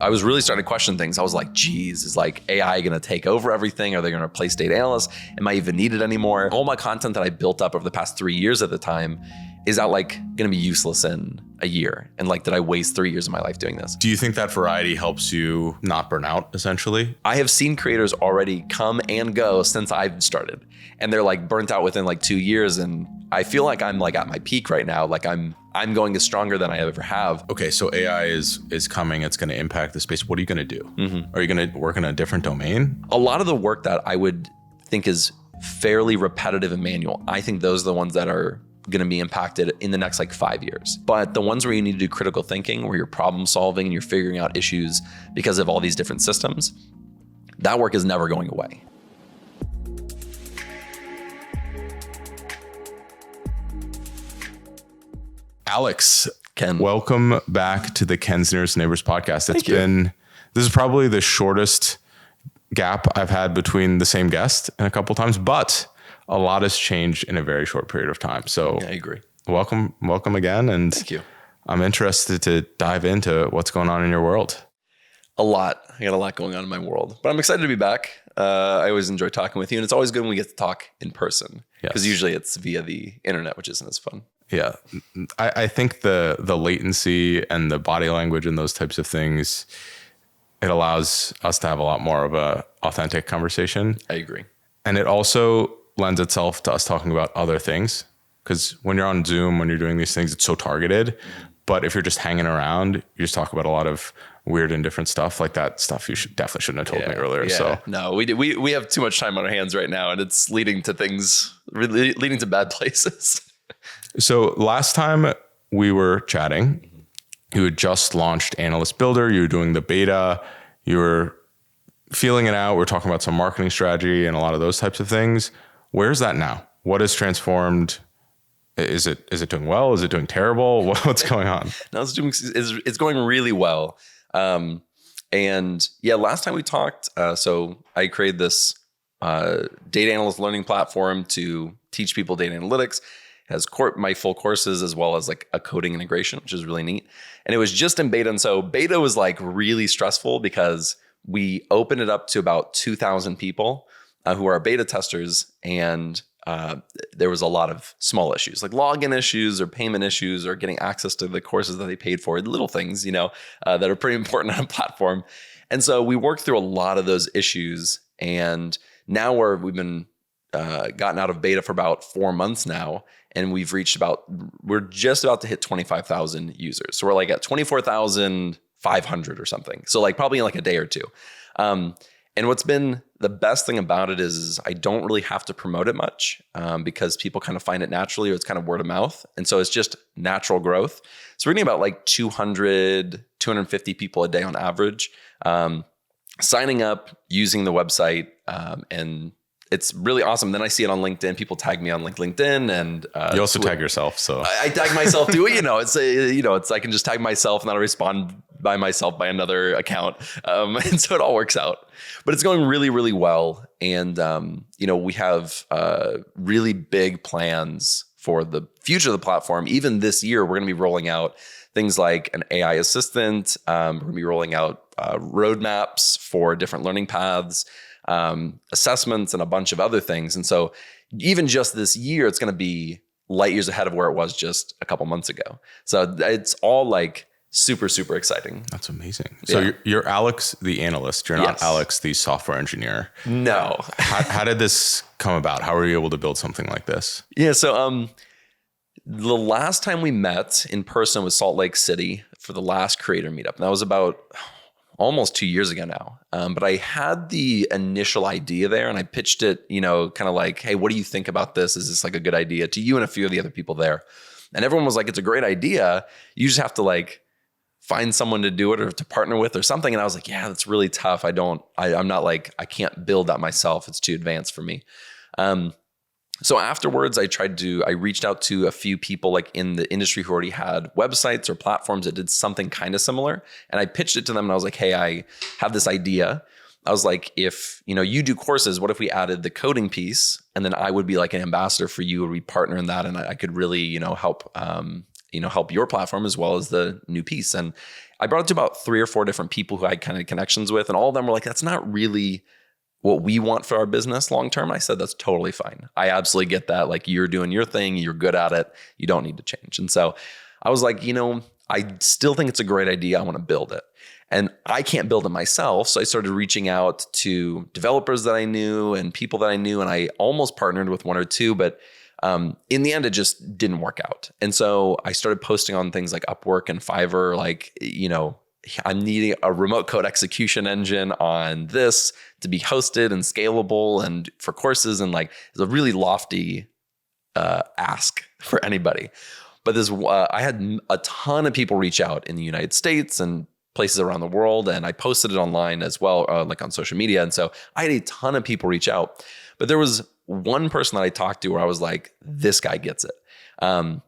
I was really starting to question things. I was like, geez, is like AI going to take over everything? Are they going to replace data analysts? Am I even needed anymore? All my content that I built up over the past 3 years at the time is that like going to be useless in a year? And like, did I waste 3 years of my life doing this? Do you think that variety helps you not burn out, essentially? I have seen creators already come and go since I've started, and they're like burnt out within like 2 years. And I feel like I'm like at my peak right now. Like I'm going as stronger than I ever have. Okay, so AI is coming. It's going to impact the space. What are you going to do? Mm-hmm. Are you going to work in a different domain? A lot of the work that I would think is fairly repetitive and manual, I think those are the ones that are going to be impacted in the next like 5 years. But the ones where you need to do critical thinking, where you're problem solving and you're figuring out issues because of all these different systems, that work is never going away. Alex, Ken, welcome back to the Ken's Nearest Neighbors podcast. This is probably the shortest gap I've had between the same guest in a couple times, but a lot has changed in a very short period of time. So yeah, I agree. Welcome again. And thank you. I'm interested to dive into what's going on in your world. A lot. I got a lot going on in my world, but I'm excited to be back. I always enjoy talking with you, and it's always good when we get to talk in person, because usually it's via the internet, which isn't as fun. Yeah. I think the latency and the body language and those types of things, it allows us to have a lot more of a authentic conversation. I agree. And it also lends itself to us talking about other things, because when you're on Zoom, when you're doing these things, it's so targeted. But if you're just hanging around, you just talk about a lot of weird and different stuff. Like that stuff you definitely shouldn't have told me earlier. Yeah. So no, we have too much time on our hands right now, and it's leading to things, really leading to bad places. So last time we were chatting, you had just launched Analyst Builder. You were doing the beta. You were feeling it out. We're talking about some marketing strategy and a lot of those types of things. Where's that now? What has transformed? Is it doing well? Is it doing terrible? What's going on? No, it's going really well. And yeah, last time we talked, so I created this data analyst learning platform to teach people data analytics. It has my full courses as well as like a coding integration, which is really neat. And it was just in beta. And so beta was like really stressful because we opened it up to about 2,000 people who are beta testers. And there was a lot of small issues, like login issues or payment issues or getting access to the courses that they paid for, little things, that are pretty important on a platform. And so we worked through a lot of those issues. And now we've been gotten out of beta for about 4 months now. And we're just about to hit 25,000 users. So we're like at 24,500 or something. So like probably in like a day or two. And what's been the best thing about it is I don't really have to promote it much because people kind of find it naturally, or it's kind of word of mouth. And so it's just natural growth. So we're getting about like 200, 250 people a day on average signing up, using the website, and it's really awesome. Then I see it on LinkedIn. People tag me on LinkedIn, and you also tag yourself. So I tag myself too. It's I can just tag myself and then I respond by myself by another account, and so it all works out. But it's going really, really well, and we have really big plans for the future of the platform. Even this year, we're going to be rolling out things like an AI assistant. We're going to be rolling out roadmaps for different learning paths, assessments, and a bunch of other things. And so even just this year, it's going to be light years ahead of where it was just a couple months ago. So it's all like super, super exciting. That's amazing. So you're Alex, the analyst. You're not Alex, the software engineer. No. How did this come about? How were you able to build something like this? Yeah. So the last time we met in person was Salt Lake City for the last creator meetup. And that was about almost 2 years ago now. But I had the initial idea there and I pitched it, kind of like, hey, what do you think about this? Is this like a good idea to you and a few of the other people there? And everyone was like, it's a great idea. You just have to like find someone to do it or to partner with or something. And I was like, yeah, that's really tough. I'm not like, I can't build that myself. It's too advanced for me. So afterwards, I reached out to a few people like in the industry who already had websites or platforms that did something kind of similar. And I pitched it to them and I was like, hey, I have this idea. I was like, if, you do courses, what if we added the coding piece and then I would be like an ambassador for you, or we partner in that. And I could really, help help your platform as well as the new piece. And I brought it to about 3 or 4 different people who I had kind of connections with, and all of them were like, that's not really what we want for our business long term. I said, that's totally fine. I absolutely get that. Like, you're doing your thing, you're good at it, you don't need to change. And so I was like, I still think it's a great idea. I want to build it. And I can't build it myself. So I started reaching out to developers that I knew and people that I knew. And I almost partnered with 1 or 2, but in the end, it just didn't work out. And so I started posting on things like Upwork and Fiverr, like, I'm needing a remote code execution engine on this to be hosted and scalable and for courses. And like, it's a really lofty ask for anybody. But I had a ton of people reach out in the United States and places around the world. And I posted it online as well, like on social media. And so I had a ton of people reach out. But there was one person that I talked to where I was like, this guy gets it. And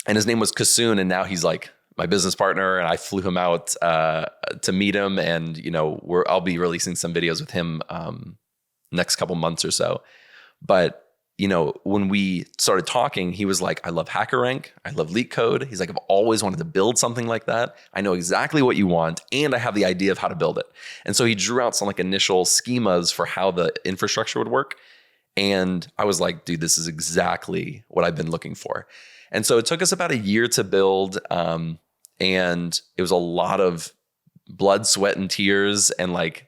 his name was Kasoon. And now he's like my business partner. And I flew him out to meet him. And, I'll be releasing some videos with him next couple months or so. But when we started talking, he was like, I love HackerRank. I love LeetCode. He's like, I've always wanted to build something like that. I know exactly what you want, and I have the idea of how to build it. And so he drew out some like initial schemas for how the infrastructure would work. And I was like, dude, this is exactly what I've been looking for. And so it took us about a year to build. And it was a lot of blood, sweat, and tears, and like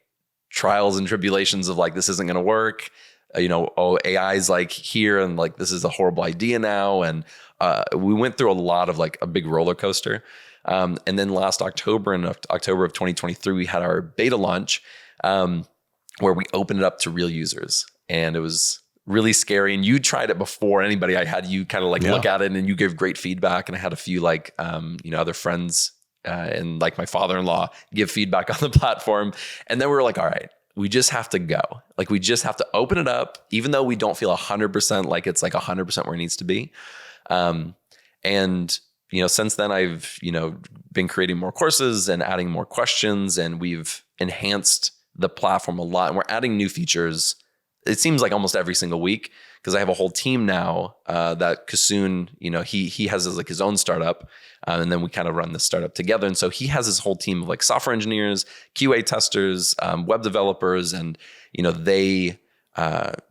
trials and tribulations of like, this isn't going to work. AI is like here, and like, this is a horrible idea now. And we went through a lot of like a big roller coaster. And then last October, in October of 2023, we had our beta launch where we opened it up to real users. And it was really scary. And you tried it before anybody. I had you kind of like look at it, and you gave great feedback. And I had a few like, other friends and like my father-in-law give feedback on the platform. And then we were like, all right, we just have to go. Like, we just have to open it up, even though we don't feel 100% like it's like 100% where it needs to be. And, since then I've, been creating more courses and adding more questions, and we've enhanced the platform a lot, and we're adding new features. It seems like almost every single week, because I have a whole team now that Kasoon, he has his own startup, and then we kind of run this startup together. And so he has his whole team of like software engineers, QA testers, web developers, and they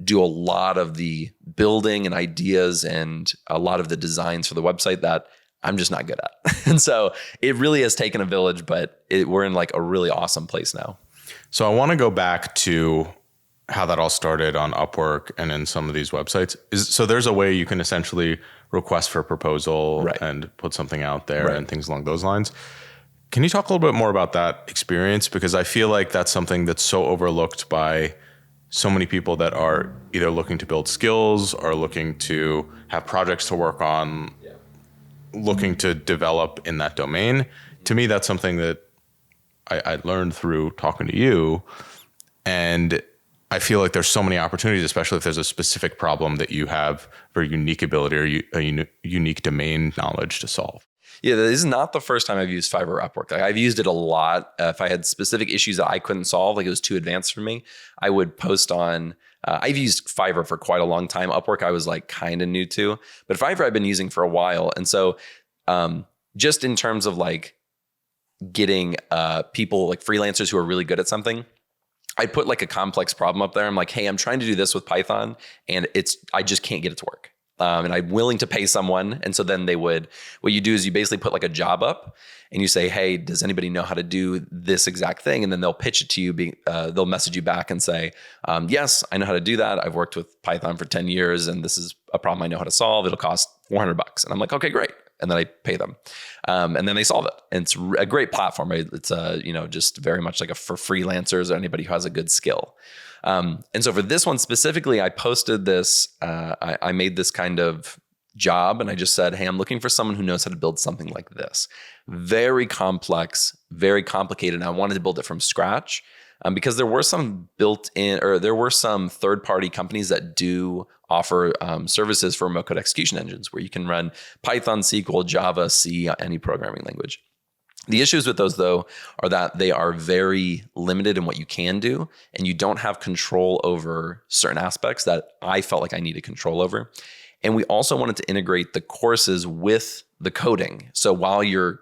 do a lot of the building and ideas and a lot of the designs for the website that I'm just not good at. And so it really has taken a village, but we're in like a really awesome place now. So I want to go back to how that all started on Upwork and in some of these websites. So there's a way you can essentially request for a proposal and put something out there and things along those lines. Can you talk a little bit more about that experience? Because I feel like that's something that's so overlooked by so many people that are either looking to build skills or looking to have projects to work on, looking to develop in that domain. To me, that's something that I learned through talking to you. And I feel like there's so many opportunities, especially if there's a specific problem that you have very unique ability or a unique domain knowledge to solve. Yeah, this is not the first time I've used Fiverr or Upwork. Like, I've used it a lot. If I had specific issues that I couldn't solve, like it was too advanced for me, I would post on, I've used Fiverr for quite a long time. Upwork, I was like kind of new to, but Fiverr I've been using for a while. And so just in terms of like getting people, like freelancers who are really good at something, I put like a complex problem up there. I'm like, hey, I'm trying to do this with Python, and I just can't get it to work. And I'm willing to pay someone. And so then what you do is you basically put like a job up, and you say, hey, does anybody know how to do this exact thing? And then they'll pitch it to you. They'll message you back and say, yes, I know how to do that. I've worked with Python for 10 years, and this is a problem I know how to solve. It'll cost $400. And I'm like, okay, great. And then I pay them. And then they solve it. And it's a great platform. Right? It's just very much like for freelancers or anybody who has a good skill. And so for this one specifically, I posted this, I made this kind of job, and I just said, hey, I'm looking for someone who knows how to build something like this. Very complex, very complicated. And I wanted to build it from scratch. Because there were some third-party companies that do offer services for remote code execution engines where you can run Python, SQL, Java, C, any programming language. The issues with those, though, are that they are very limited in what you can do, and you don't have control over certain aspects that I felt like I needed control over. And we also wanted to integrate the courses with the coding. So while you're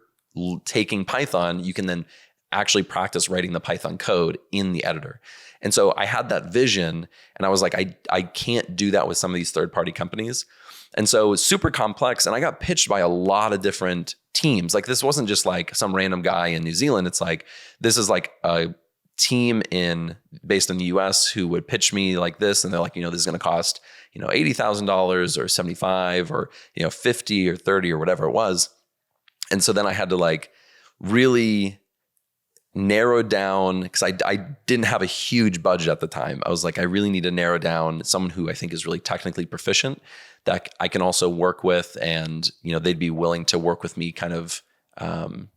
taking Python, you can then actually practice writing the Python code in the editor. And so I had that vision, and I was like, I can't do that with some of these third-party companies. And so it was super complex, and I got pitched by a lot of different teams. Like, this wasn't just like some random guy in New Zealand. It's like, this is like a team based in the US who would pitch me like this. And they're like, this is going to cost, $80,000 or 75 or, 50 or 30 or whatever it was. And so then I had to like really narrow down, because I didn't have a huge budget at the time. I was like, I really need to narrow down someone who I think is really technically proficient that I can also work with. And, they'd be willing to work with me kind of on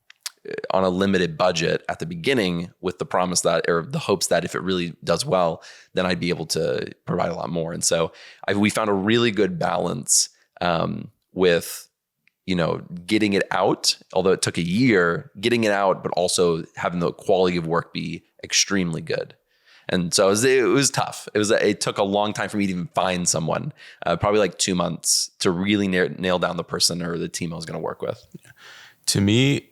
a limited budget at the beginning, with the promise that, or the hopes that if it really does well, then I'd be able to provide a lot more. And so we found a really good balance with, getting it out, although it took a year, getting it out, but also having the quality of work be extremely good. And so it was tough. It took a long time for me to even find someone, probably like 2 months, to really nail down the person or the team I was going to work with. To me,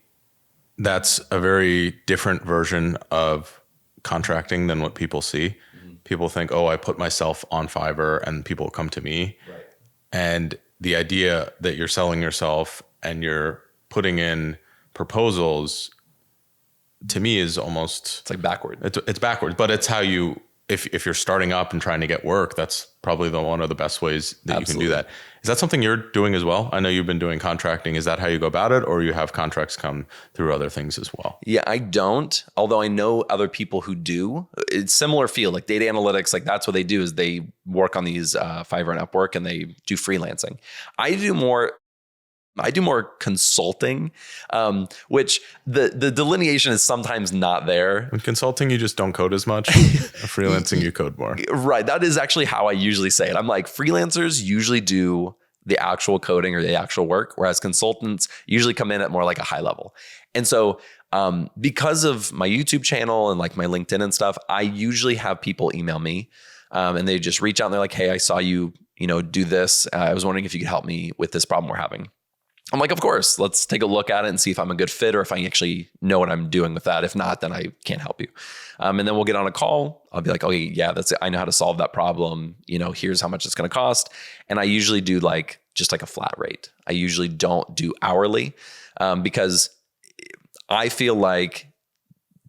that's a very different version of contracting than what people see. Mm-hmm. People think, oh, I put myself on Fiverr and people come to me. Right. And the idea that you're selling yourself and you're putting in proposals, to me, is almost... It's like backward. It's backwards, but it's how you... If you're starting up and trying to get work, that's probably one of the best ways that Absolutely. You can do that. Is that something you're doing as well? I know you've been doing contracting. Is that how you go about it, or you have contracts come through other things as well? Yeah, I don't. Although I know other people who do. It's similar field, like data analytics. Like, that's what they do, is they work on these Fiverr and Upwork, and they do freelancing. I do more consulting, which the delineation is sometimes not there. In consulting, you just don't code as much. Freelancing, you code more. Right. That is actually how I usually say it. I'm like, freelancers usually do the actual coding or the actual work, whereas consultants usually come in at more like a high level. And so because of my YouTube channel and like my LinkedIn and stuff, I usually have people email me and they just reach out and they're like, hey, I saw you, do this. I was wondering if you could help me with this problem we're having. I'm like, of course, let's take a look at it and see if I'm a good fit or if I actually know what I'm doing with that. If not, then I can't help you. And then we'll get on a call. I'll be like, okay, yeah, that's it. I know how to solve that problem. Here's how much it's going to cost. And I usually do just like a flat rate. I usually don't do hourly because I feel like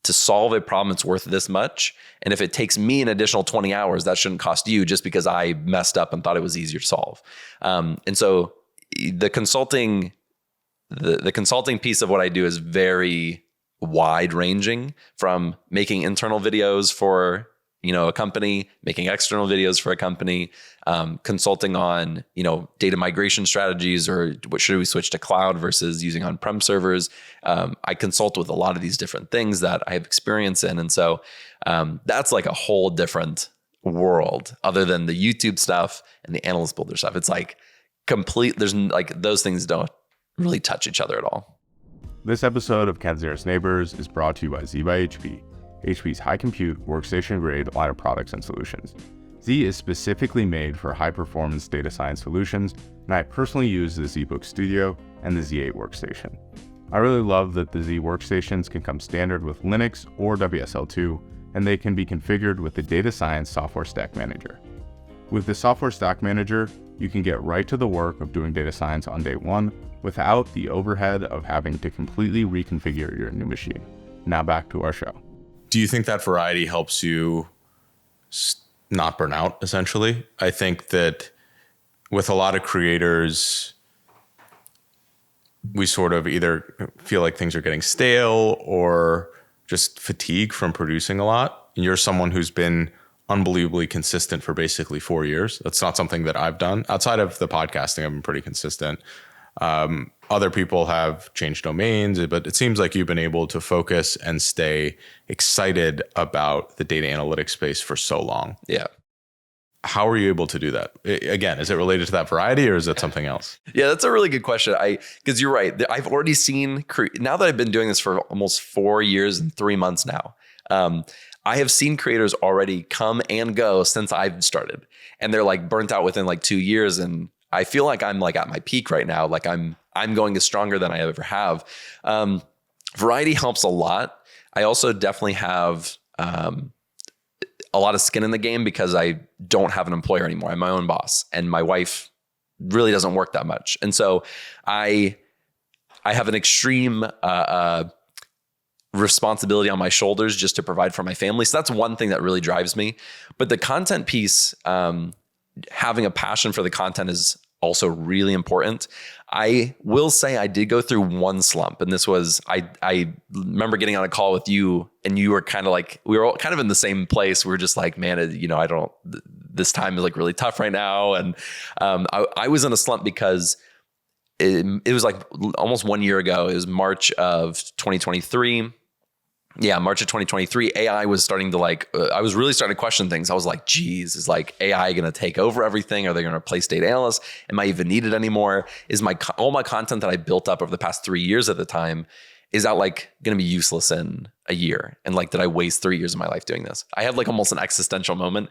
to solve a problem, it's worth this much. And if it takes me an additional 20 hours, that shouldn't cost you just because I messed up and thought it was easier to solve. And so the consulting piece of what I do is very wide ranging, from making internal videos for, a company, making external videos for a company, consulting on, data migration strategies, or what should we switch to cloud versus using on-prem servers. I consult with a lot of these different things that I have experience in. And so that's like a whole different world other than the YouTube stuff and the Analyst Builder stuff. It's like there's like, those things don't really touch each other at all. This episode of Kenzera's Neighbors is brought to you by Z by HP, HP's high compute, workstation grade line of products and solutions. Z is specifically made for high performance data science solutions, and I personally use the ZBook Studio and the Z8 workstation. I really love that the Z workstations can come standard with Linux or WSL2, and they can be configured with the Data Science Software Stack Manager. With the Software Stack Manager, you can get right to the work of doing data science on day one without the overhead of having to completely reconfigure your new machine. Now back to our show. Do you think that variety helps you not burn out, essentially? I think that with a lot of creators, we sort of either feel like things are getting stale or just fatigue from producing a lot. And you're someone who's been unbelievably consistent for basically 4 years. That's not something that I've done. Outside of the podcasting, I've been pretty consistent. Other people have changed domains, but it seems like you've been able to focus and stay excited about the data analytics space for so long. Yeah. How are you able to do that? Again, is it related to that variety or is it something else? Yeah, that's a really good question. Because you're right. I've already seen, now that I've been doing this for almost 4 years and 3 months now, I have seen creators already come and go since I've started, and they're like burnt out within like 2 years. And I feel like I'm like at my peak right now. Like I'm going as stronger than I ever have. Variety helps a lot. I also definitely have a lot of skin in the game because I don't have an employer anymore. I'm my own boss, and my wife really doesn't work that much. And so I have an extreme responsibility on my shoulders just to provide for my family. So that's one thing that really drives me. But the content piece, having a passion for the content is also really important. I will say I did go through one slump, and this was, I remember getting on a call with you, and you were kind of like, we were all kind of in the same place. We were just like, man, this time is like really tough right now. And I was in a slump because it was like almost 1 year ago. It was March of 2023. Yeah, March of 2023, AI was starting to I was really starting to question things. I was like, geez, is like AI going to take over everything? Are they going to replace data analysts? Am I even needed anymore? Is all my content that I built up over the past 3 years at the time, is that like going to be useless in a year? And like, did I waste 3 years of my life doing this? I had like almost an existential moment.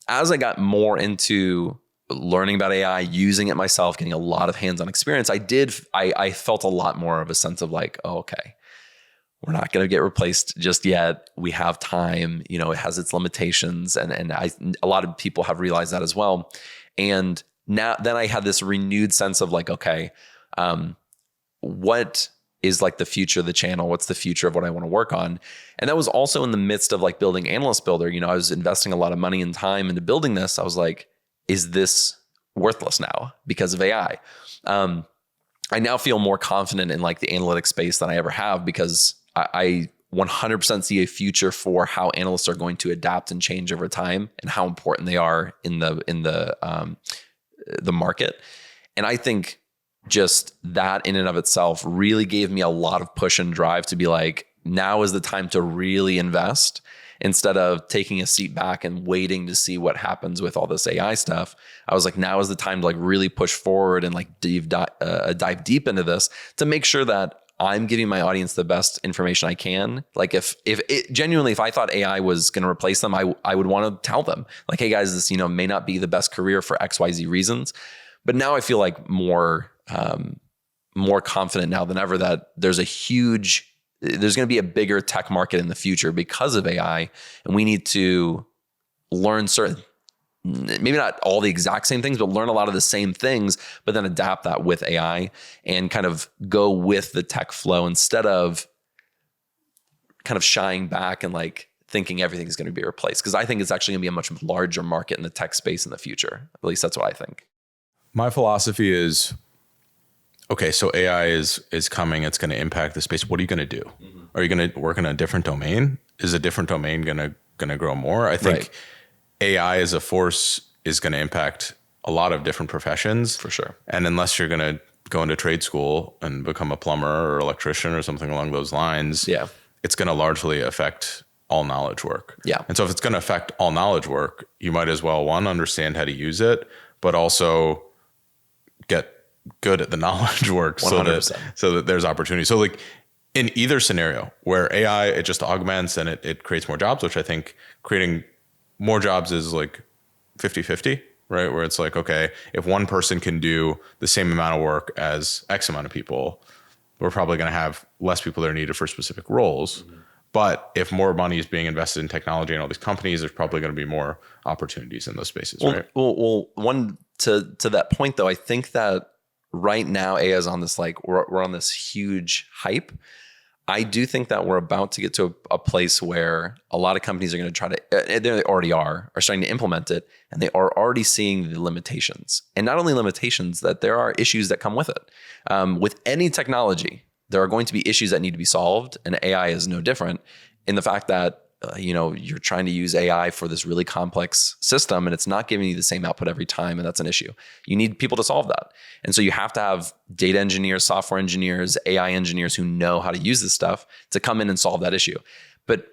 As I got more into learning about AI, using it myself, getting a lot of hands-on experience, I felt a lot more of a sense of like, oh, okay, we're not going to get replaced just yet. We have time, it has its limitations. And a lot of people have realized that as well. And then I had this renewed sense of like, okay, what is like the future of the channel? What's the future of what I want to work on? And that was also in the midst of like building Analyst Builder. I was investing a lot of money and time into building this. I was like, is this worthless now because of AI? I now feel more confident in like the analytics space than I ever have, because I 100% see a future for how analysts are going to adapt and change over time, and how important they are in the market. And I think just that in and of itself really gave me a lot of push and drive to be like, now is the time to really invest, instead of taking a seat back and waiting to see what happens with all this AI stuff. I was like, now is the time to like really push forward and like dive deep into this to make sure that I'm giving my audience the best information I can. Like if I thought AI was going to replace them, I would want to tell them like, hey guys, this, may not be the best career for XYZ reasons. But now I feel like more confident now than ever that there's going to be a bigger tech market in the future because of AI. And we need to learn maybe not all the exact same things, but learn a lot of the same things, but then adapt that with AI and kind of go with the tech flow instead of kind of shying back and like thinking everything is going to be replaced. Because I think it's actually going to be a much larger market in the tech space in the future. At least that's what I think. My philosophy is, okay, so AI is coming. It's going to impact the space. What are you going to do? Mm-hmm. Are you going to work in a different domain? Is a different domain going to grow more? I think AI as a force is going to impact a lot of different professions. For sure. And unless you're going to go into trade school and become a plumber or electrician or something along those lines, it's going to largely affect all knowledge work. Yeah. And so if it's going to affect all knowledge work, you might as well, one, understand how to use it, but also get good at the knowledge work 100%. so that there's opportunity. So like in either scenario where AI, it just augments and it creates more jobs, which I think creating more jobs is like 50-50, right? Where it's like, okay, if one person can do the same amount of work as X amount of people, we're probably going to have less people that are needed for specific roles. Mm-hmm. But if more money is being invested in technology and all these companies, there's probably going to be more opportunities in those spaces, right? Well, one to that point though, I think that right now AI is on this, like we're on this huge hype. I do think that we're about to get to a place where a lot of companies are going to try to, they already are starting to implement it, and they are already seeing the limitations. And not only limitations, that there are issues that come with it. With any technology, there are going to be issues that need to be solved, and AI is no different in the fact that you're trying to use AI for this really complex system and it's not giving you the same output every time. And that's an issue. You need people to solve that. And so you have to have data engineers, software engineers, AI engineers who know how to use this stuff to come in and solve that issue. But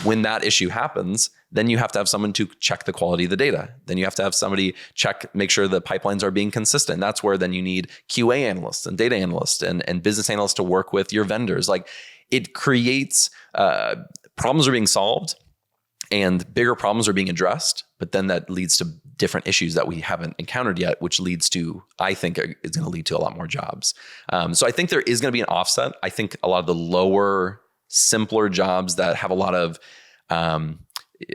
when that issue happens, then you have to have someone to check the quality of the data. Then you have to have somebody make sure the pipelines are being consistent. That's where then you need QA analysts and data analysts and business analysts to work with your vendors. Like it creates, problems are being solved. and bigger problems are being addressed, but then that leads to different issues that we haven't encountered yet, which leads to, I think, is going to lead to a lot more jobs. So I think there is going to be an offset. I think a lot of the lower, simpler jobs that have a lot of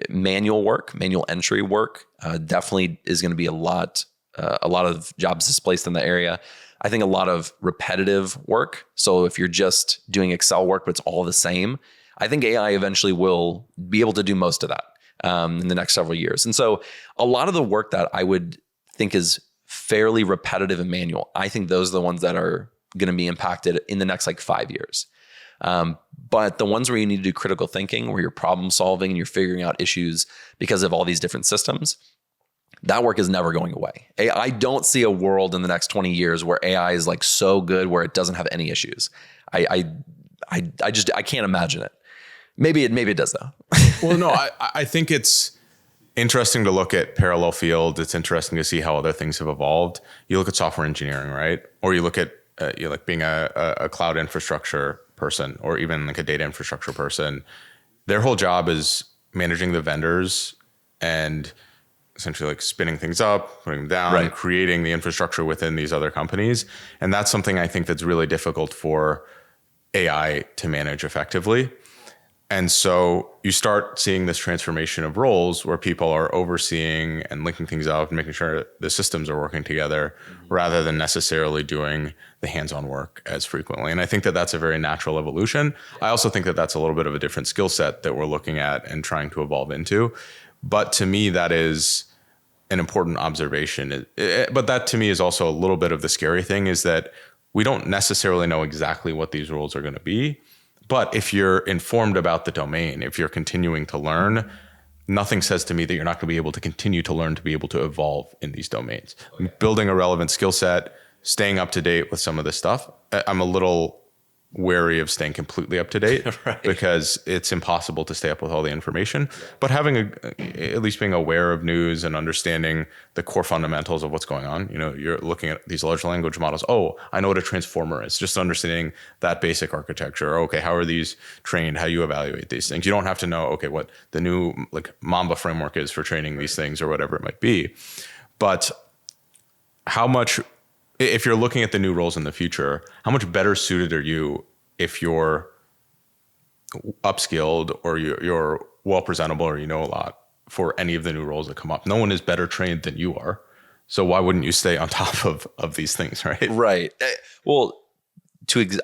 manual entry work, definitely is going to be a lot of jobs displaced in the area. I think a lot of repetitive work. So if you're just doing Excel work, but it's all the same, I think AI eventually will be able to do most of that in the next several years. And so a lot of the work that I would think is fairly repetitive and manual, I think those are the ones that are going to be impacted in the next 5 years. But the ones where you need to do critical thinking, where you're problem solving and you're figuring out issues because of all these different systems, that work is never going away. I don't see a world in the next 20 years where AI is so good where it doesn't have any issues. I can't imagine it. Maybe it does though. Well, no, I think it's interesting to look at parallel fields. It's interesting to see how other things have evolved. You look at software engineering, right? Or you look at being a cloud infrastructure person, or even a data infrastructure person. Their whole job is managing the vendors and essentially spinning things up, putting them down, right, creating the infrastructure within these other companies. And that's something I think that's really difficult for AI to manage effectively. And so you start seeing this transformation of roles where people are overseeing and linking things up and making sure the systems are working together, rather than necessarily doing the hands-on work as frequently. And I think that that's a very natural evolution. I also think that that's a little bit of a different skill set that we're looking at and trying to evolve into. But to me, that is an important observation. But that to me is also a little bit of the scary thing, is that we don't necessarily know exactly what these roles are going to be. But if you're informed about the domain, if you're continuing to learn, nothing says to me that you're not going to be able to continue to learn to be able to evolve in these domains. Building a relevant skill set, staying up to date with some of this stuff. I'm a little wary of staying completely up to date right, because it's impossible to stay up with all the information. But having at least being aware of news and understanding the core fundamentals of what's going on. You're looking at these large language models. Oh, I know what a transformer is. Just understanding that basic architecture. Okay, how are these trained? How you evaluate these things? You don't have to know, okay, what the new Mamba framework is for training these things or whatever it might be. But how much, if you're looking at the new roles in the future, how much better suited are you if you're upskilled or you're well presentable or you know a lot for any of the new roles that come up? No one is better trained than you are. So why wouldn't you stay on top of these things, right? Right. Well,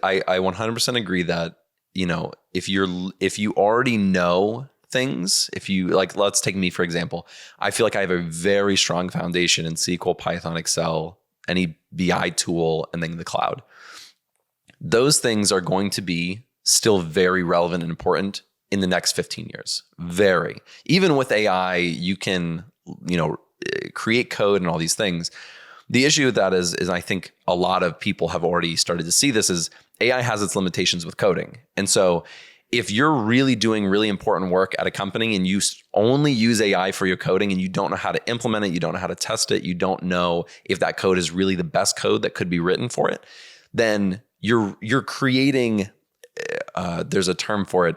I 100% agree that, if you already know things, if you let's take me for example, I feel like I have a very strong foundation in SQL, Python, Excel, any BI tool, and then the cloud. Those things are going to be still very relevant and important in the next 15 years. Very. Even with AI, you can, create code and all these things. The issue with that is I think a lot of people have already started to see this, is AI has its limitations with coding. And so if you're really doing really important work at a company and you only use AI for your coding and you don't know how to implement it, you don't know how to test it, you don't know if that code is really the best code that could be written for it, then you're creating, there's a term for it,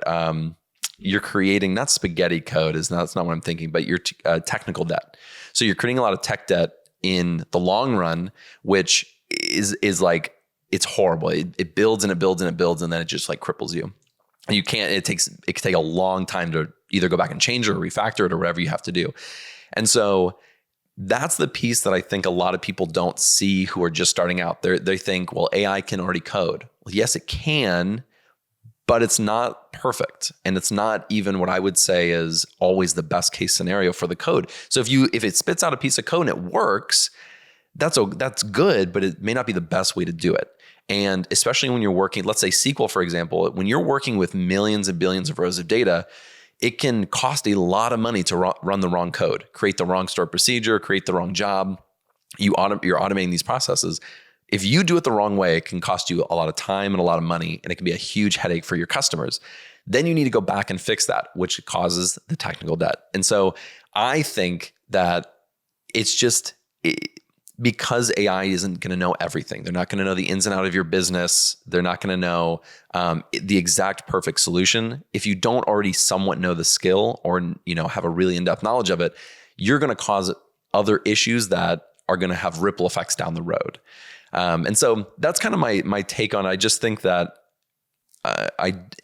you're creating, not spaghetti code, that's not what I'm thinking, but you're technical debt. So you're creating a lot of tech debt in the long run, which is it's horrible. It builds and it builds and it builds, and then it just cripples you. And you can't, it can take a long time to either go back and change it or refactor it or whatever you have to do. And so that's the piece that I think a lot of people don't see who are just starting out. They think, well, AI can already code. Well, yes, it can, but it's not perfect. And it's not even what I would say is always the best case scenario for the code. So if it spits out a piece of code and it works, that's good, but it may not be the best way to do it. And especially when you're working, let's say SQL, for example, when you're working with millions and billions of rows of data, it can cost a lot of money to run the wrong code, create the wrong stored procedure, create the wrong job. You're automating these processes. If you do it the wrong way, it can cost you a lot of time and a lot of money, and it can be a huge headache for your customers. Then you need to go back and fix that, which causes the technical debt. And so I think that it's just, because AI isn't going to know everything. They're not going to know the ins and out of your business. They're not going to know the exact perfect solution. If you don't already somewhat know the skill or, have a really in-depth knowledge of it, you're going to cause other issues that are going to have ripple effects down the road. And so that's kind of my take on it. I just think that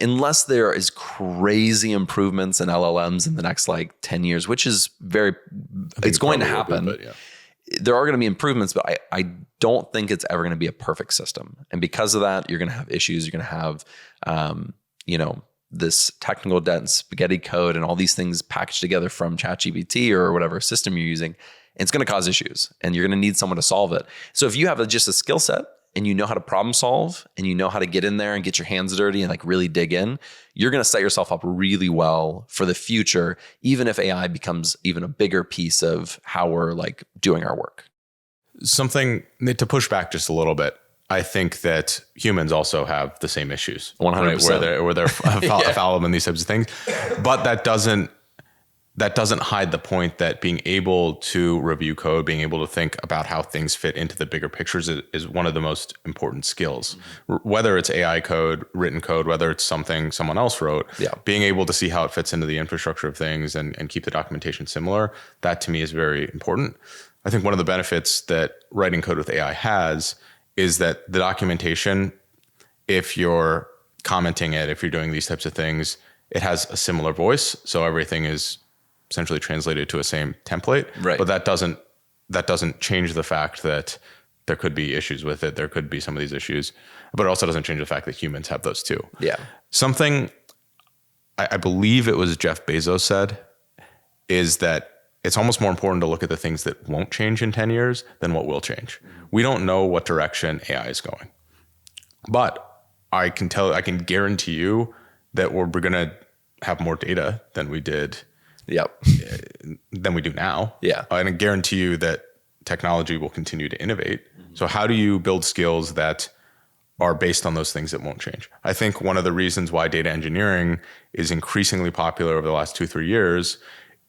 unless there is crazy improvements in LLMs in the next 10 years, which is it's going to happen. There are going to be improvements, but I don't think it's ever going to be a perfect system. And because of that, you're going to have issues. You're going to have, this technical debt and spaghetti code and all these things packaged together from ChatGPT or whatever system you're using. And it's going to cause issues and you're going to need someone to solve it. So if you have just a skill set and you know how to problem solve and you know how to get in there and get your hands dirty and really dig in, you're going to set yourself up really well for the future, even if AI becomes even a bigger piece of how we're doing our work. Something to push back just a little bit. I think that humans also have the same issues, 100%, right? where they're fallible in these types of things, but that doesn't hide the point that being able to review code, being able to think about how things fit into the bigger pictures is one of the most important skills. Whether it's AI code, written code, whether it's something someone else wrote, being able to see how it fits into the infrastructure of things and keep the documentation similar, that to me is very important. I think one of the benefits that writing code with AI has is that the documentation, if you're commenting it, if you're doing these types of things, it has a similar voice. So everything is essentially translated to a same template. Right. But that doesn't change the fact that there could be issues with it. There could be some of these issues, but it also doesn't change the fact that humans have those too. Yeah. Something I believe it was Jeff Bezos said is that it's almost more important to look at the things that won't change in 10 years than what will change. We don't know what direction AI is going, but I can guarantee you that we're going to have more data than we did than we do now. Yeah. And I guarantee you that technology will continue to innovate. So how do you build skills that are based on those things that won't change? I think one of the reasons why data engineering is increasingly popular over the last 2-3 years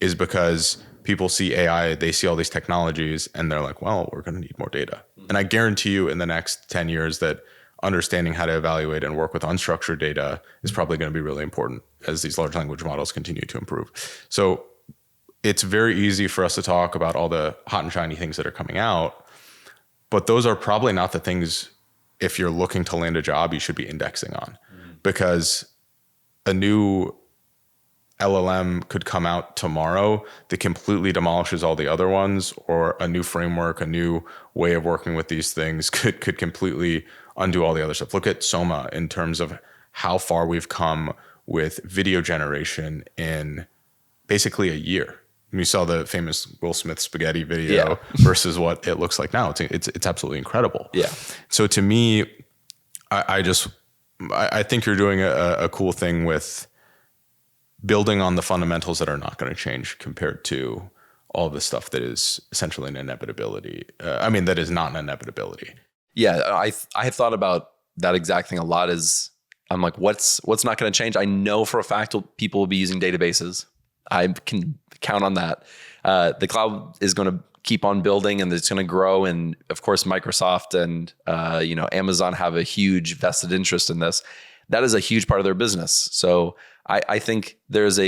is because people see AI, they see all these technologies and they're like, well, we're going to need more data. And I guarantee you in the next 10 years that understanding how to evaluate and work with unstructured data is probably going to be really important as these large language models continue to improve. So it's very easy for us to talk about all the hot and shiny things that are coming out, but those are probably not the things, if you're looking to land a job, you should be indexing on, because a new LLM could come out tomorrow that completely demolishes all the other ones, or a new framework, a new way of working with these things could completely undo all the other stuff. Look at Soma in terms of how far we've come with video generation in basically a year. You saw the famous Will Smith spaghetti video versus what it looks like now. It's absolutely incredible. Yeah. So to me, I think you're doing a cool thing with building on the fundamentals that are not going to change compared to all the stuff that is essentially an inevitability. That is not an inevitability. Yeah, I have thought about that exact thing a lot. I'm like, what's not going to change? I know for a fact people will be using databases. I can count on that. The cloud is going to keep on building and it's going to grow. And of course, Microsoft and Amazon have a huge vested interest in this. That is a huge part of their business. So I think there's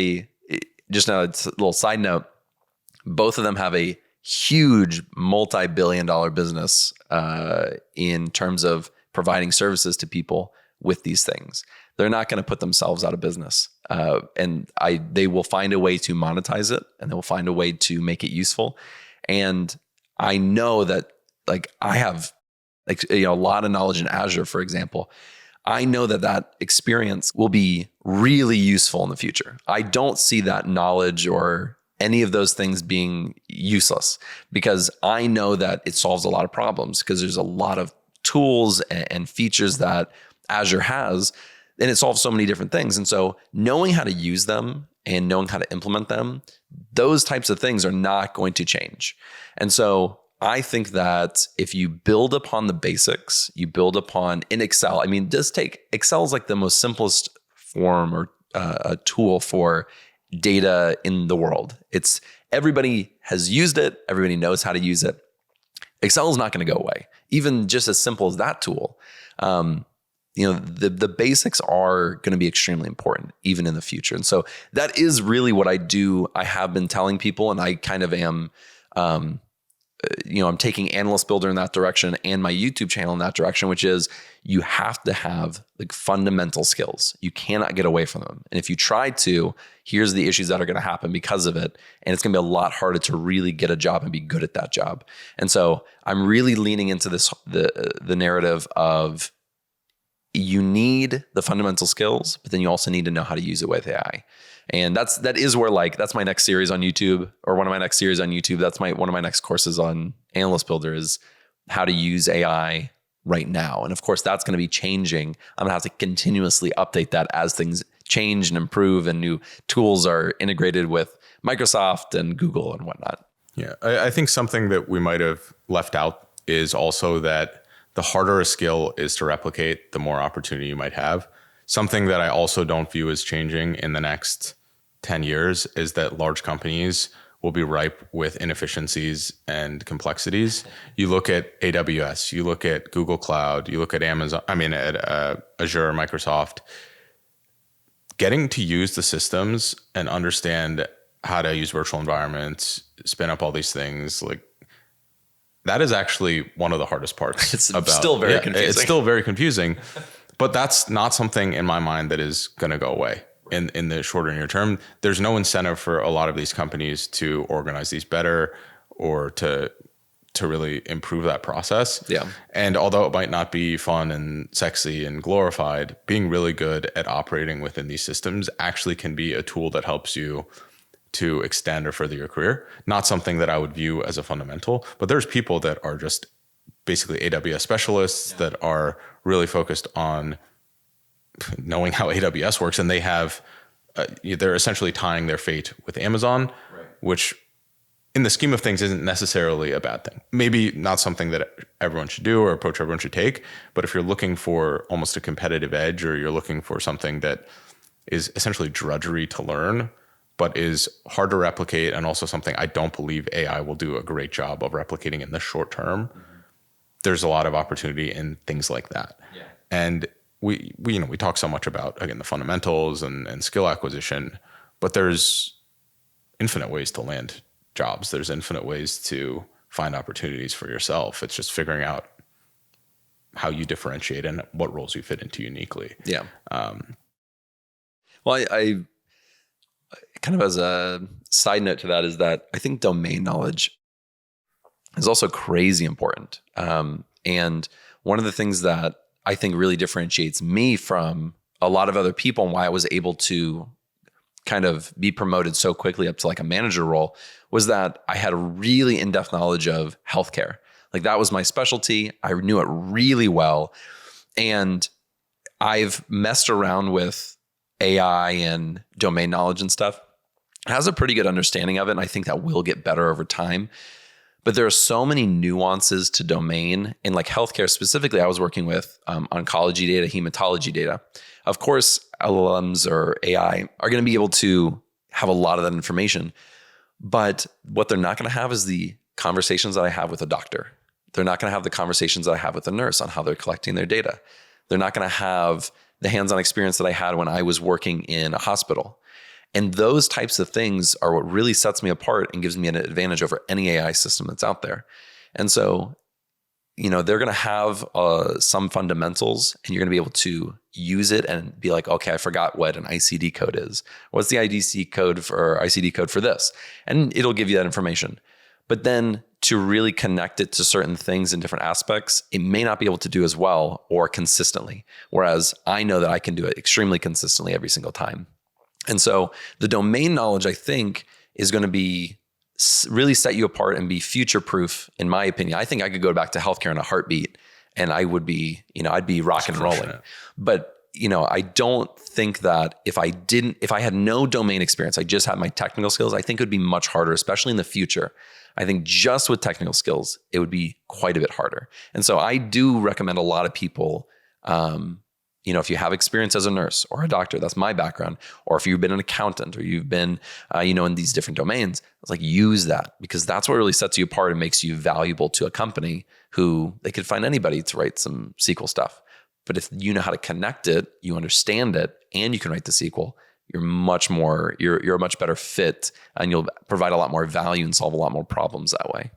just a little side note, both of them have a huge multi-billion-dollar business in terms of providing services to people with these things. They're not going to put themselves out of business. And they will find a way to monetize it and they will find a way to make it useful. And I know that I have a lot of knowledge in Azure, for example. I know that experience will be really useful in the future. I don't see that knowledge or any of those things being useless, because I know that it solves a lot of problems, because there's a lot of tools and features that Azure has, and it solves so many different things. And so knowing how to use them and knowing how to implement them, those types of things are not going to change. And so I think that if you build upon the basics, you build upon in Excel, just take Excel is like the most simplest form or a tool for data in the world. Everybody has used it. Everybody knows how to use it. Excel is not going to go away. Even just as simple as that tool, the basics are going to be extremely important even in the future. And so that is really what I do. I have been telling people, and I kind of am, I'm taking Analyst Builder in that direction and my YouTube channel in that direction, which is you have to have like fundamental skills. You cannot get away from them. And if you try to, here's the issues that are going to happen because of it. And it's going to be a lot harder to really get a job and be good at that job. And so I'm really leaning into the narrative of you need the fundamental skills, but then you also need to know how to use it with AI. And that is where that's my next series on YouTube, or one of my next series on YouTube. That's one of my next courses on Analyst Builder is how to use AI right now. And of course, that's going to be changing. I'm gonna have to continuously update that as things change and improve and new tools are integrated with Microsoft and Google and whatnot. Yeah, I think something that we might have left out is also that the harder a skill is to replicate, the more opportunity you might have. Something that I also don't view as changing in the next 10 years is that large companies will be ripe with inefficiencies and complexities. You look at AWS, you look at Google Cloud, you look at Azure, Microsoft. Getting to use the systems and understand how to use virtual environments, spin up all these things, like that is actually one of the hardest parts. It's still very confusing. It's still very confusing, but that's not something in my mind that is going to go away in the shorter near term. There's no incentive for a lot of these companies to organize these better or to really improve that process. Yeah. And although it might not be fun and sexy and glorified, being really good at operating within these systems actually can be a tool that helps you to extend or further your career. Not something that I would view as a fundamental, but there's people that are just basically AWS specialists that are really focused on knowing how AWS works, and they have they're essentially tying their fate with Amazon, right, which in the scheme of things isn't necessarily a bad thing. Maybe not something that everyone should do or approach everyone should take, but if you're looking for almost a competitive edge, or you're looking for something that is essentially drudgery to learn but is hard to replicate, and also something I don't believe AI will do a great job of replicating in the short term, there's a lot of opportunity in things like that. Yeah. And we talk so much about, again, the fundamentals and skill acquisition, but there's infinite ways to land jobs. There's infinite ways to find opportunities for yourself. It's just figuring out how you differentiate and what roles you fit into uniquely. Yeah. Well, I kind of, as a side note to that, is that I think domain knowledge is also crazy important. And one of the things that I think really differentiates me from a lot of other people, and why I was able to kind of be promoted so quickly up to like a manager role, was that I had a really in-depth knowledge of healthcare. Like that was my specialty. I knew it really well. And I've messed around with AI and domain knowledge and stuff. It has a pretty good understanding of it, and I think that will get better over time. But there are so many nuances to domain. In like healthcare specifically, I was working with oncology data, hematology data. Of course, LLMs or AI are going to be able to have a lot of that information. But what they're not going to have is the conversations that I have with a doctor. They're not going to have the conversations that I have with a nurse on how they're collecting their data. They're not going to have the hands-on experience that I had when I was working in a hospital. And those types of things are what really sets me apart and gives me an advantage over any AI system that's out there. And so, they're going to have some fundamentals, and you're going to be able to use it and be like, okay, I forgot what an ICD code is. What's the ICD code for this? And it'll give you that information. But then to really connect it to certain things in different aspects, it may not be able to do as well or consistently. Whereas I know that I can do it extremely consistently every single time. And so the domain knowledge, I think, is going to be really set you apart and be future-proof, in my opinion. I think I could go back to healthcare in a heartbeat, and I would be, I'd be rock and rolling. Sure. But, I don't think that if I had no domain experience, I just had my technical skills, I think it would be much harder, especially in the future. I think just with technical skills, it would be quite a bit harder. And so I do recommend a lot of people if you have experience as a nurse or a doctor, that's my background, or if you've been an accountant or you've been, in these different domains, it's like use that, because that's what really sets you apart and makes you valuable to a company who they could find anybody to write some SQL stuff. But if you know how to connect it, you understand it, and you can write the SQL, you're a much better fit, and you'll provide a lot more value and solve a lot more problems that way.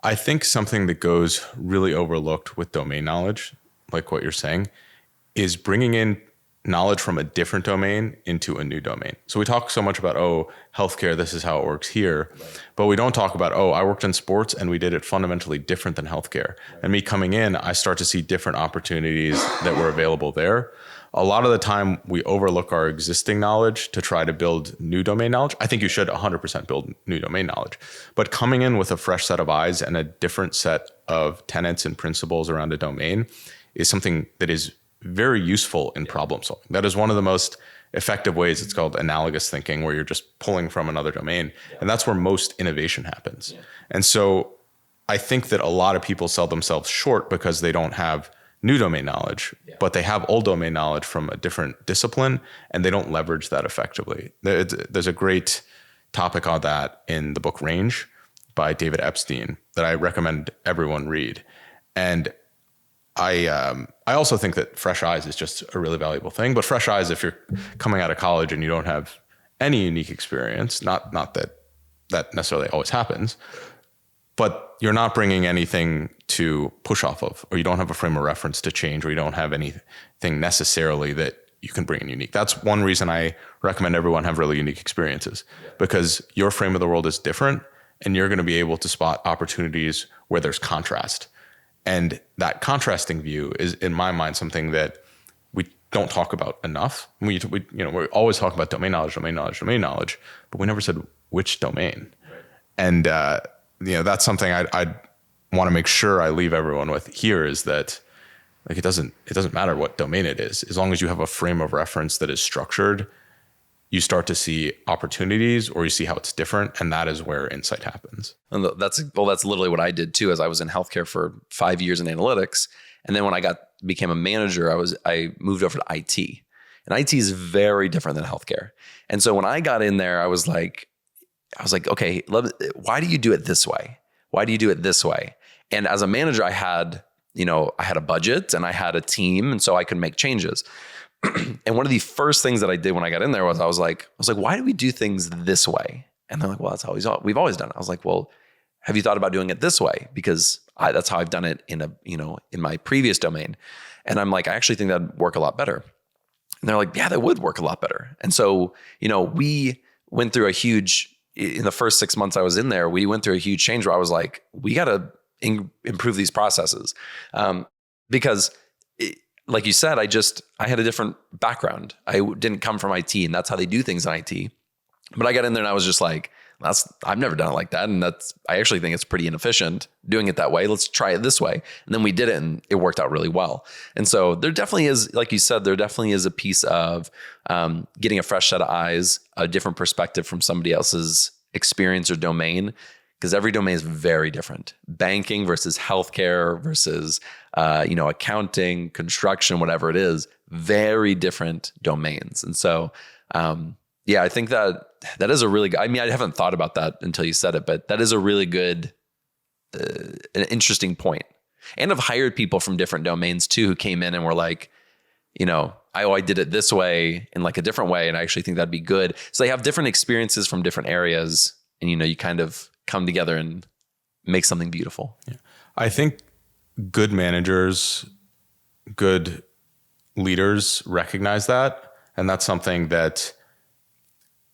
I think something that goes really overlooked with domain knowledge, like what you're saying, is bringing in knowledge from a different domain into a new domain. So we talk so much about, healthcare, this is how it works here. Right. But we don't talk about, I worked in sports and we did it fundamentally different than healthcare. Right. And me coming in, I start to see different opportunities that were available there. A lot of the time we overlook our existing knowledge to try to build new domain knowledge. I think you should 100% build new domain knowledge, but coming in with a fresh set of eyes and a different set of tenets and principles around a domain is something that is very useful in problem solving. That is one of the most effective ways. It's called analogous thinking, where you're just pulling from another domain. And that's where most innovation happens. Yeah. And so I think that a lot of people sell themselves short because they don't have new domain knowledge, but they have old domain knowledge from a different discipline, and they don't leverage that effectively. There's a great topic on that in the book Range by David Epstein that I recommend everyone read. And I also think that fresh eyes is just a really valuable thing. But fresh eyes, if you're coming out of college and you don't have any unique experience, not that necessarily always happens, but you're not bringing anything to push off of, or you don't have a frame of reference to change, or you don't have anything necessarily that you can bring in unique. That's one reason I recommend everyone have really unique experiences, because your frame of the world is different, and you're going to be able to spot opportunities where there's contrast. And that contrasting view is, in my mind, something that we don't talk about enough. We always talk about domain knowledge, but we never said which domain. Right. And that's something I'd want to make sure I leave everyone with here, is that like it doesn't matter what domain it is, as long as you have a frame of reference that is structured. You start to see opportunities, or you see how it's different, and that is where insight happens. And that's literally what I did too. As I was in healthcare for 5 years in analytics, and then when I became a manager, I moved over to IT, and IT is very different than healthcare. And so when I got in there, I was like, okay, why do you do it this way? Why do you do it this way? And as a manager, I had a budget and I had a team, and so I could make changes. And one of the first things that I did when I got in there was I was like, why do we do things this way? And they're like, well, that's how we've always done it. I was like, well, have you thought about doing it this way? Because that's how I've done it in my previous domain. And I'm like, I actually think that'd work a lot better. And they're like, yeah, that would work a lot better. And so, we went through in the first 6 months I was in there, we went through a huge change where I was like, we got to improve these processes. Because like you said, I had a different background. I didn't come from IT, and that's how they do things in IT. But I got in there and I was just like, I've never done it like that. And I actually think it's pretty inefficient doing it that way. Let's try it this way. And then we did it, and it worked out really well. And so there definitely is, like you said, a piece of getting a fresh set of eyes, a different perspective from somebody else's experience or domain, because every domain is very different. Banking versus healthcare versus accounting, construction, whatever it is, very different domains. And so, I think that is a really good, I haven't thought about that until you said it, but that is a really good, an interesting point. And I've hired people from different domains too, who came in and were like, I did it this way in like a different way. And I actually think that'd be good. So they have different experiences from different areas, and, you kind of come together and make something beautiful. Yeah. I think good managers, good leaders recognize that. And that's something that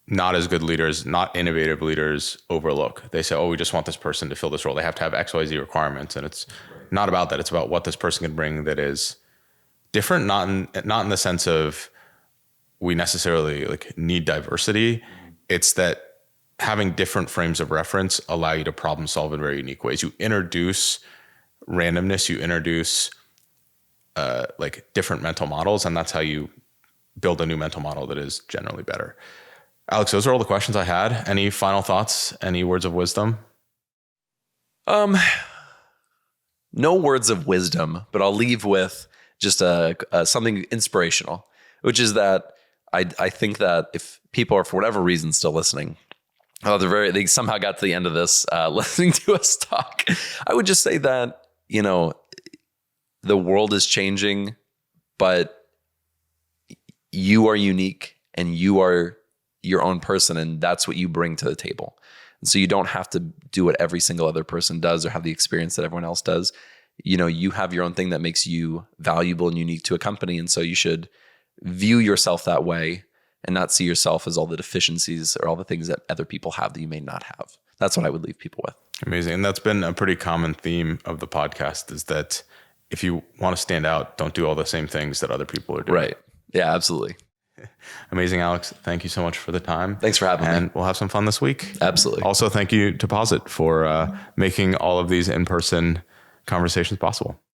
not as good leaders, not innovative leaders overlook. They say, we just want this person to fill this role. They have to have XYZ requirements. And it's not about that. It's about what this person can bring that is different, not in the sense of we necessarily need diversity. It's that having different frames of reference allow you to problem solve in very unique ways. You introduce randomness, you introduce different mental models, and that's how you build a new mental model that is generally better. Alex, those are all the questions I had. Any final thoughts? Any words of wisdom? No words of wisdom, but I'll leave with just something inspirational, which is that I think that if people are for whatever reason still listening, they somehow got to the end of this listening to us talk, I would just say that, the world is changing, but you are unique and you are your own person, and that's what you bring to the table. And so you don't have to do what every single other person does or have the experience that everyone else does. You have your own thing that makes you valuable and unique to a company. And so you should view yourself that way and not see yourself as all the deficiencies or all the things that other people have that you may not have. That's what I would leave people with. Amazing. And that's been a pretty common theme of the podcast, is that if you want to stand out, don't do all the same things that other people are doing. Right. Yeah, absolutely. Amazing, Alex. Thank you so much for the time. Thanks for having me. And we'll have some fun this week. Absolutely. Also, thank you to Posit for making all of these in-person conversations possible.